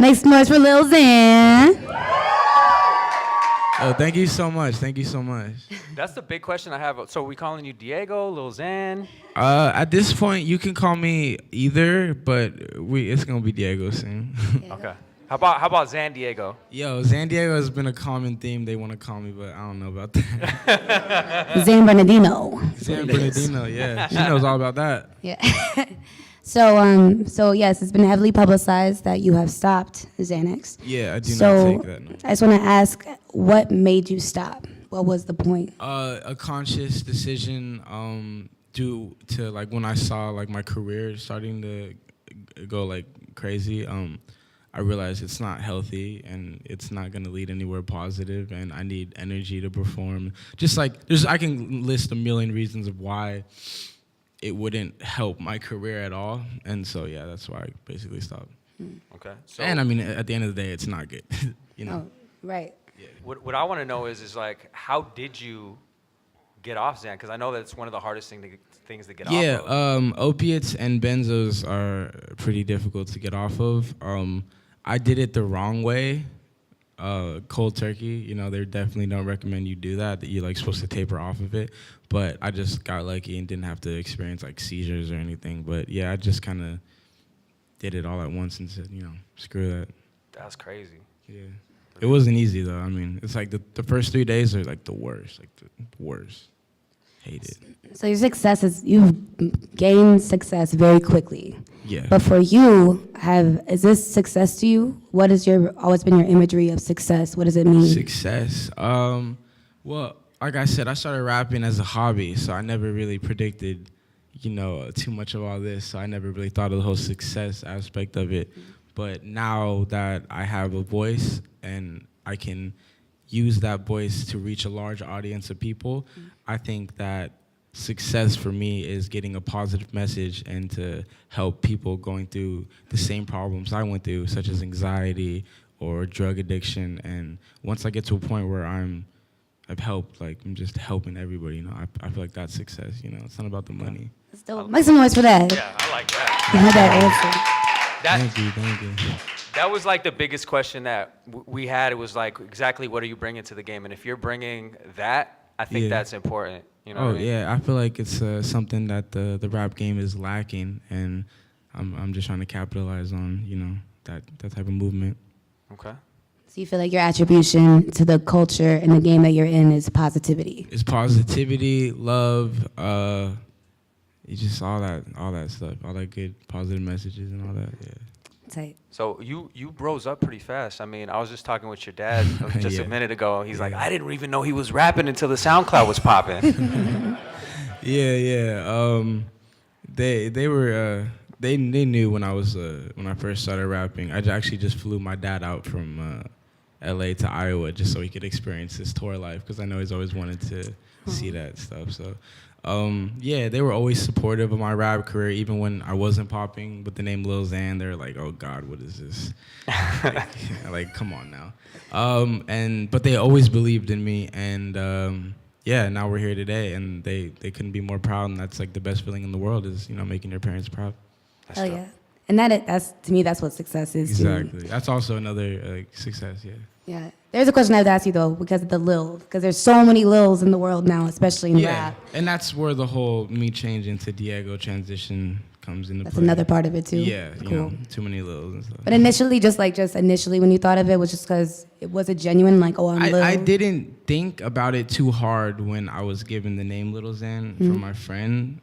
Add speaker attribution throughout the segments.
Speaker 1: Make some noise for Lil XAN.
Speaker 2: Oh, thank you so much. Thank you so much.
Speaker 3: That's the big question I have. So are we calling you Diego, Lil XAN?
Speaker 2: At this point, you can call me either, but it's gonna be Diego soon.
Speaker 3: Okay. How about Xan Diego?
Speaker 2: Yo, San Diego has been a common theme. They want to call me, but I don't know about that.
Speaker 1: XAN Bernardino.
Speaker 2: San Bernardino, yeah, she knows all about that.
Speaker 1: Yeah. So yes, it's been heavily publicized that you have stopped Xanax.
Speaker 2: Yeah, I do
Speaker 1: So
Speaker 2: not take that. No.
Speaker 1: I just want to ask, what made you stop? What was the point?
Speaker 2: A conscious decision due to like when I saw like my career starting to go like crazy. I realized it's not healthy and it's not gonna lead anywhere positive, and I need energy to perform. Just like I can list a million reasons of why it wouldn't help my career at all, and so yeah, that's why I basically stopped.
Speaker 3: Okay. So
Speaker 2: And I mean, at the end of the day, it's not good, you know.
Speaker 1: Oh, right.
Speaker 3: what I want to know is like, how did you get off Xan? Because I know that it's one of the hardest things to get off of.
Speaker 2: Yeah, opiates and benzos are pretty difficult to get off of. I did it the wrong way, cold turkey. You know, they definitely don't recommend you do that you're like supposed to taper off of it. But I just got lucky and didn't have to experience like seizures or anything. But yeah, I just kind of did it all at once and said, you know, screw that.
Speaker 3: That's crazy.
Speaker 2: Yeah. It wasn't easy though. I mean, it's like the first 3 days are like the worst, Hate it.
Speaker 1: So your success is, you've gained success very quickly.
Speaker 2: Yeah.
Speaker 1: But for you, is this success to you? What has always been your imagery of success? What does it mean?
Speaker 2: Success. Well, like I said, I started rapping as a hobby, so I never really predicted, you know, too much of all this. So I never really thought of the whole success aspect of it. But now that I have a voice and I can use that voice to reach a large audience of people, I think that success for me is getting a positive message and to help people going through the same problems I went through, such as anxiety or drug addiction. And once I get to a point where I've helped, like I'm just helping everybody, you know, I feel like that's success, you know, it's not about the money.
Speaker 1: Still, make some noise for that.
Speaker 3: Yeah, I like that.
Speaker 1: You had that answer.
Speaker 2: Thank you.
Speaker 3: That was like the biggest question that we had. It was like, exactly what are you bringing to the game? And if you're bringing that, I think that's important. You know what I mean?
Speaker 2: Yeah, I feel like it's something that the rap game is lacking, and I'm just trying to capitalize on, you know, that type of movement.
Speaker 3: Okay.
Speaker 1: So you feel like your attribution to the culture and the game that you're in is positivity?
Speaker 2: It's positivity, love, it's just all that stuff, all that good positive messages and all that. Yeah.
Speaker 1: Tight.
Speaker 3: So you rose up pretty fast. I mean, I was just talking with your dad just a minute ago. He's like, I didn't even know he was rapping until the SoundCloud was popping.
Speaker 2: Yeah. They knew when I first started rapping. I actually just flew my dad out from LA to Iowa just so he could experience this tour life, because I know he's always wanted to see that stuff. So yeah, they were always supportive of my rap career, even when I wasn't popping with the name Lil XAN. They're like, oh God, what is this? like, come on now. But they always believed in me, and yeah, now we're here today, and they couldn't be more proud, and that's like the best feeling in the world is, you know, making your parents proud.
Speaker 1: Hell yeah. And that's to me, that's what success is.
Speaker 2: Exactly. That's also another success, yeah.
Speaker 1: Yeah. There's a question I have to ask you though, because of the Lil, because there's so many Lils in the world now, especially in rap.
Speaker 2: And that's where the whole me changing to Diego transition comes into play.
Speaker 1: That's another part of it too.
Speaker 2: Yeah,
Speaker 1: cool.
Speaker 2: You know, too many Lils and stuff.
Speaker 1: But initially, just initially when you thought of it, was just because it was a genuine like, oh, I'm Lil?
Speaker 2: I didn't think about it too hard when I was given the name Lil XAN from my friend.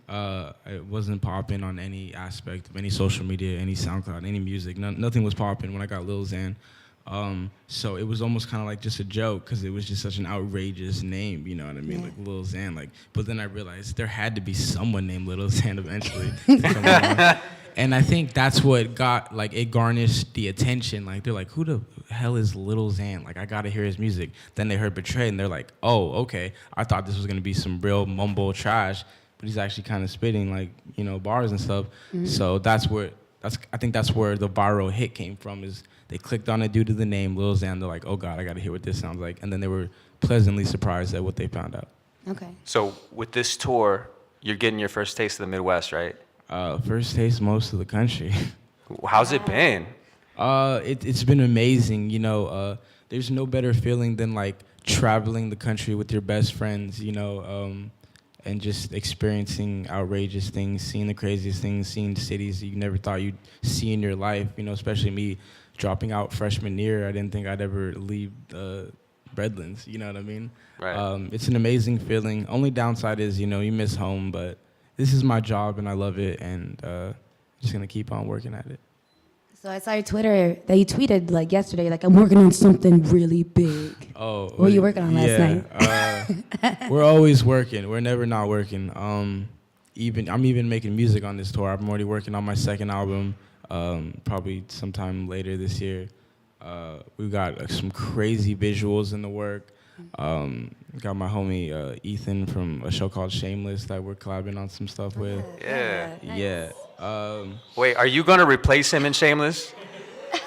Speaker 2: It wasn't popping on any aspect of any social media, any SoundCloud, any music. Nothing was popping when I got Lil XAN. So it was almost kind of like just a joke, because it was just such an outrageous name, you know what I mean? Yeah. Like Lil XAN, like, but then I realized there had to be someone named Lil XAN eventually to come along. And I think that's what got, like, it garnished the attention. Like, they're like, who the hell is Lil XAN? Like, I gotta hear his music. Then they heard Betrayed, and they're like, oh, okay. I thought this was gonna be some real mumble trash, but he's actually kind of spitting, like, you know, bars and stuff. So I think that's where the viral hit came from, is they clicked on it due to the name Lil XAN. They're like, oh God, I gotta hear what this sounds like. And then they were pleasantly surprised at what they found out.
Speaker 1: Okay.
Speaker 3: So with this tour, you're getting your first taste of the Midwest, right?
Speaker 2: First taste most of the country.
Speaker 3: How's it been?
Speaker 2: It's been amazing. You know, there's no better feeling than like traveling the country with your best friends. You know, and just experiencing outrageous things, seeing the craziest things, seeing cities you never thought you'd see in your life. You know, especially me dropping out freshman year. I didn't think I'd ever leave Redlands. You know what I mean?
Speaker 3: Right.
Speaker 2: It's an amazing feeling. Only downside is, you know, you miss home, but this is my job and I love it, and just gonna keep on working at it.
Speaker 1: So I saw your Twitter that you tweeted like yesterday, like I'm working on something really big.
Speaker 2: Oh,
Speaker 1: what were you working on last
Speaker 2: night? We're always working. We're never not working. I'm even making music on this tour. I'm already working on my second album, probably sometime later this year. We've got some crazy visuals in the work. Got my homie Ethan from a show called Shameless that we're collabing on some stuff with.
Speaker 3: Yeah.
Speaker 1: Nice.
Speaker 2: Yeah.
Speaker 3: Wait, are you gonna replace him in Shameless?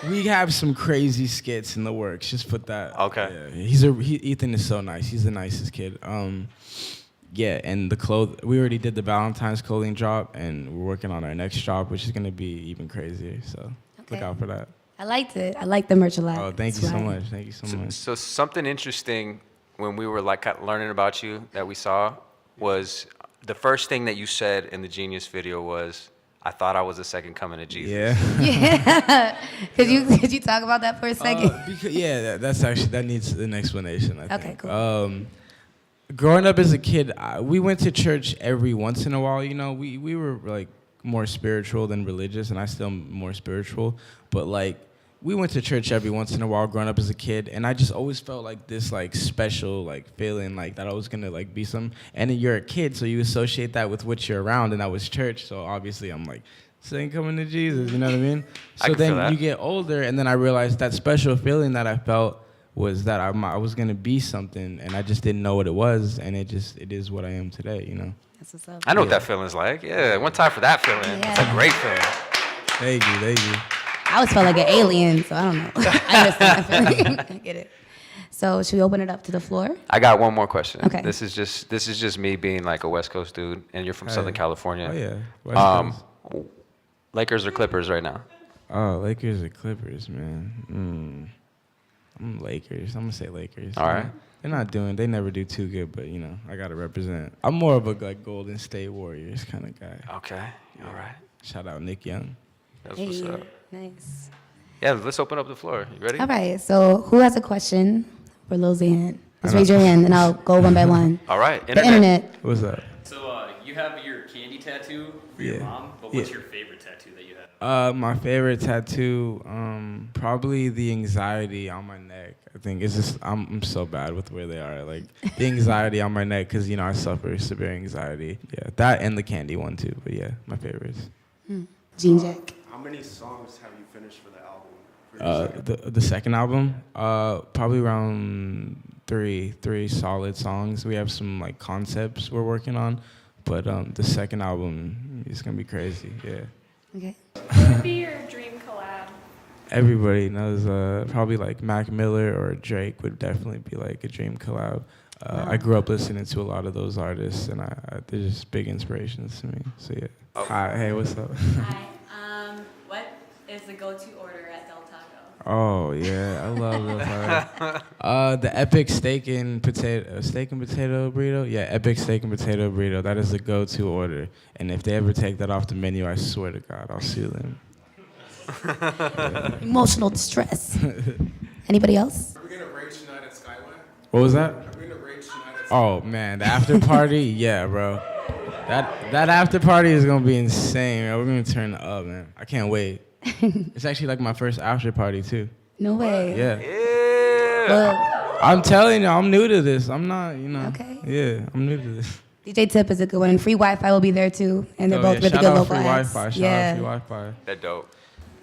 Speaker 2: We have some crazy skits in the works. Just put that.
Speaker 3: Okay.
Speaker 2: Yeah. Ethan is so nice. He's the nicest kid. Yeah, and we already did the Valentine's clothing drop, and we're working on our next drop, which is gonna be even crazier. So look out for that.
Speaker 1: I liked it. I liked the merch a lot.
Speaker 2: Oh, thank you so much. Thank you so much.
Speaker 3: So something interesting when we were like learning about you that we saw was the first thing that you said in the Genius video was, "I thought I was the second coming of Jesus."
Speaker 2: Yeah.
Speaker 1: Yeah. Could you talk about that for a second?
Speaker 2: That needs an explanation, I think.
Speaker 1: Okay, cool.
Speaker 2: Growing up as a kid, we went to church every once in a while. You know, we were like more spiritual than religious, and I still am more spiritual. But like, we went to church every once in a while growing up as a kid, and I just always felt like this like special like feeling like that I was gonna like be some. And then you're a kid, so you associate that with what you're around, and that was church. So obviously I'm like, saying coming to Jesus, you know what I mean? So then you get older, and then I realized that special feeling that I felt was that I was gonna be something, and I just didn't know what it was, and it is what I am today, you know.
Speaker 1: That's what's up.
Speaker 3: I know what that feeling's like. Yeah, one time for that feeling.
Speaker 1: Yeah.
Speaker 3: It's a great feeling.
Speaker 2: Thank you.
Speaker 1: I always felt like an alien, so I don't know. I understand that feeling. I get it. So should we open it up to the floor?
Speaker 3: I got one more question.
Speaker 1: Okay.
Speaker 3: This is just me being like a West Coast dude, and you're from Southern California.
Speaker 2: Oh yeah. West Coast.
Speaker 3: Lakers or Clippers right now?
Speaker 2: Oh, Lakers or Clippers, man. I'm Lakers. I'm gonna say Lakers.
Speaker 3: All right.
Speaker 2: They never do too good, but you know, I gotta represent. I'm more of a like Golden State Warriors kind of guy.
Speaker 3: Okay. All right.
Speaker 2: Shout out Nick Young.
Speaker 3: That's what's up.
Speaker 1: Nice.
Speaker 3: Yeah, let's open up the floor. You ready?
Speaker 1: All right, so who has a question for Lil Xan? Just raise your hand, and I'll go one by one.
Speaker 3: All right.
Speaker 1: The internet.
Speaker 2: What's up?
Speaker 4: So you have your candy tattoo for your mom, but what's your favorite tattoo that you have?
Speaker 2: My favorite tattoo, probably the anxiety on my neck. I think it's just I'm so bad with where they are. Like the anxiety on my neck, because you know I suffer severe anxiety. Yeah, that and the candy one too. But yeah, my favorites.
Speaker 1: Jean Jack.
Speaker 5: How many songs have you finished for the album?
Speaker 2: The second album, probably around three solid songs. We have some like concepts we're working on, but the second album is gonna be crazy. Yeah.
Speaker 1: Okay.
Speaker 6: What would be your dream collab?
Speaker 2: Everybody knows probably like Mac Miller or Drake would definitely be like a dream collab. I grew up listening to a lot of those artists, and they're just big inspirations to me. So yeah. Hi, hey, what's up?
Speaker 6: Hi. What is the go-to order at Del Taco?
Speaker 2: Oh yeah, I love Lil Taco. The epic steak and potato burrito. Yeah, epic steak and potato burrito. That is the go-to order. And if they ever take that off the menu, I swear to God, I'll sue them.
Speaker 1: Emotional distress. Anybody else?
Speaker 5: Are we gonna rage tonight at Skyway?
Speaker 2: What was that?
Speaker 5: Are we gonna rage tonight at Skyway?
Speaker 2: Oh man, the after party. Yeah, bro. That after party is gonna be insane. Man. We're gonna turn it up, man. I can't wait. It's actually like my first after party too.
Speaker 1: No way.
Speaker 2: Yeah.
Speaker 3: Yeah.
Speaker 1: Well,
Speaker 2: I'm telling you, I'm new to this. I'm not, you know.
Speaker 1: Okay.
Speaker 2: Yeah, I'm new to this.
Speaker 1: DJ Tip is a good one, and free Wi-Fi will be there too, and they're
Speaker 2: Oh,
Speaker 1: both
Speaker 2: yeah,
Speaker 1: really
Speaker 2: shout
Speaker 1: good
Speaker 2: out
Speaker 1: local
Speaker 2: free
Speaker 1: acts.
Speaker 2: Wi-Fi. Shout
Speaker 1: Yeah.
Speaker 2: out free Wi-Fi.
Speaker 3: That dope.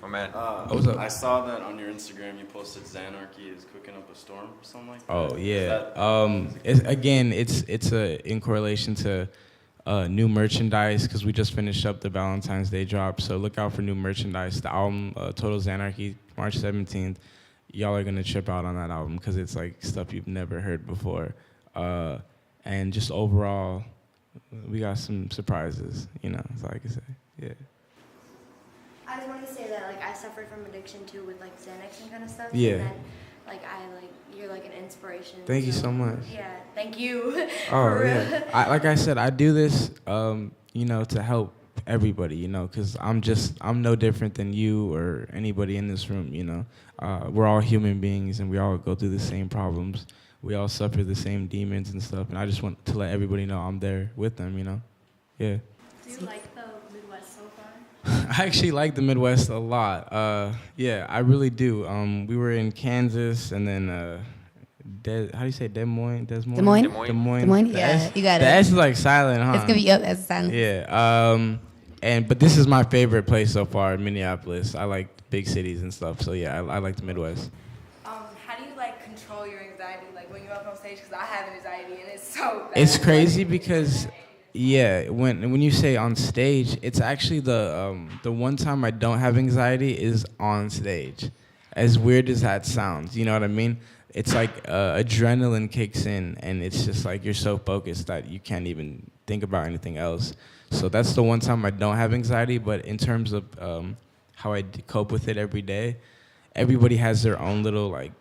Speaker 3: Oh man.
Speaker 2: What's up?
Speaker 7: I saw that on your Instagram you posted Xanarchy is cooking up a storm or something like that.
Speaker 2: Oh yeah.
Speaker 7: Is
Speaker 2: It's in correlation to new merchandise because we just finished up the Valentine's Day drop. So look out for new merchandise. The album Total Xanarchy, March 17th. Y'all are gonna trip out on that album because it's like stuff you've never heard before. And just overall, we got some surprises. You know, that's all I can say. Yeah.
Speaker 8: I just wanted to say that like I suffered from addiction too with like Xanax and kind of stuff.
Speaker 2: Yeah.
Speaker 8: And then, you're like an inspiration.
Speaker 2: Thank you so much.
Speaker 8: Yeah, thank you.
Speaker 2: Oh
Speaker 8: For real.
Speaker 2: yeah. Like I said, I do this, you know, to help everybody, you know, because I'm no different than you or anybody in this room, you know. We're all human beings and we all go through the same problems. We all suffer the same demons and stuff, and I just want to let everybody know I'm there with them, you know. Yeah.
Speaker 6: Do you like the Midwest so far?
Speaker 2: I actually like the Midwest a lot. Yeah, I really do. We were in Kansas and then how do you say Des Moines?
Speaker 1: Des Moines?
Speaker 3: Des Moines.
Speaker 2: Des Moines.
Speaker 1: Des Moines?
Speaker 2: The
Speaker 1: Yeah,
Speaker 2: S-
Speaker 1: you got it.
Speaker 2: The S is like silent, huh?
Speaker 1: It's gonna be up as a silence.
Speaker 2: Yeah. But this is my favorite place so far, Minneapolis. I like big cities and stuff. So yeah, I like the Midwest.
Speaker 9: How do you like control your anxiety, like when you're up on stage? Because I have anxiety and it's so bad.
Speaker 2: It's crazy because, yeah, when you say on stage, it's actually the one time I don't have anxiety is on stage. As weird as that sounds, you know what I mean? It's like adrenaline kicks in, and it's just like you're so focused that you can't even think about anything else. So that's the one time I don't have anxiety. But in terms of how I cope with it every day, everybody has their own little like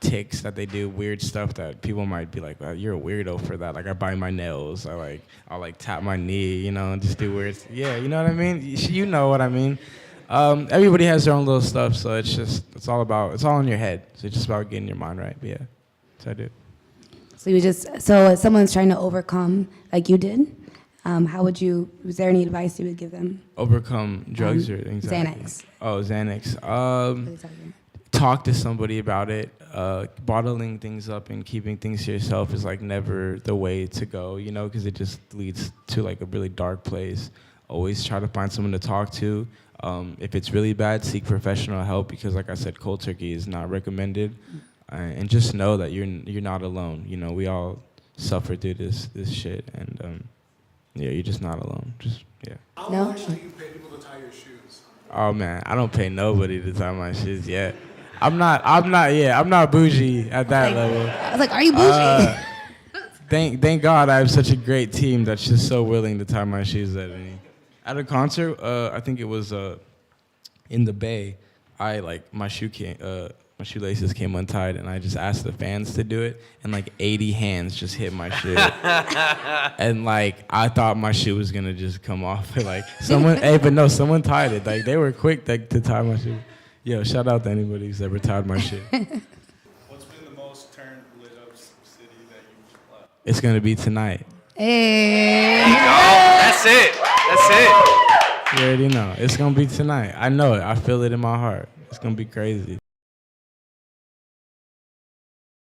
Speaker 2: tics that they do, weird stuff that people might be like, well, you're a weirdo for that. Like I bite my nails, I'll like tap my knee, you know, and just do weird. Yeah, you know what I mean? You know what I mean? Everybody has their own little stuff, so it's all in your head. So it's just about getting your mind right. But yeah, that's what I do.
Speaker 1: So if someone's trying to overcome like you did, was there any advice you would give them?
Speaker 2: Overcome drugs or anxiety?
Speaker 1: Xanax.
Speaker 2: Oh, Xanax. Talk to somebody about it. Bottling things up and keeping things to yourself is like never the way to go, you know, because it just leads to like a really dark place. Always try to find someone to talk to. If it's really bad, seek professional help because, like I said, cold turkey is not recommended. And just know that you're not alone. You know, we all suffer through this shit, and yeah, you're just not alone.
Speaker 5: How
Speaker 1: No?
Speaker 5: much do you pay people to tie your shoes?
Speaker 2: Oh man, I don't pay nobody to tie my shoes yet. I'm not bougie at that level.
Speaker 1: I was like, are you bougie?
Speaker 2: Thank God I have such a great team that's just so willing to tie my shoes at a concert. I think it was in the Bay. My shoelaces came untied, and I just asked the fans to do it, and like 80 hands just hit my shoe, and like I thought my shoe was gonna just come off. Like someone tied it. Like they were quick to tie my shoe. Yo, shout out to anybody who's ever tied my shit.
Speaker 5: What's been the most turned lit up city that you've left?
Speaker 2: It's gonna be tonight.
Speaker 1: Hey.
Speaker 3: That's it. That's it.
Speaker 2: You already know. It's gonna be tonight. I know it. I feel it in my heart. It's gonna be crazy.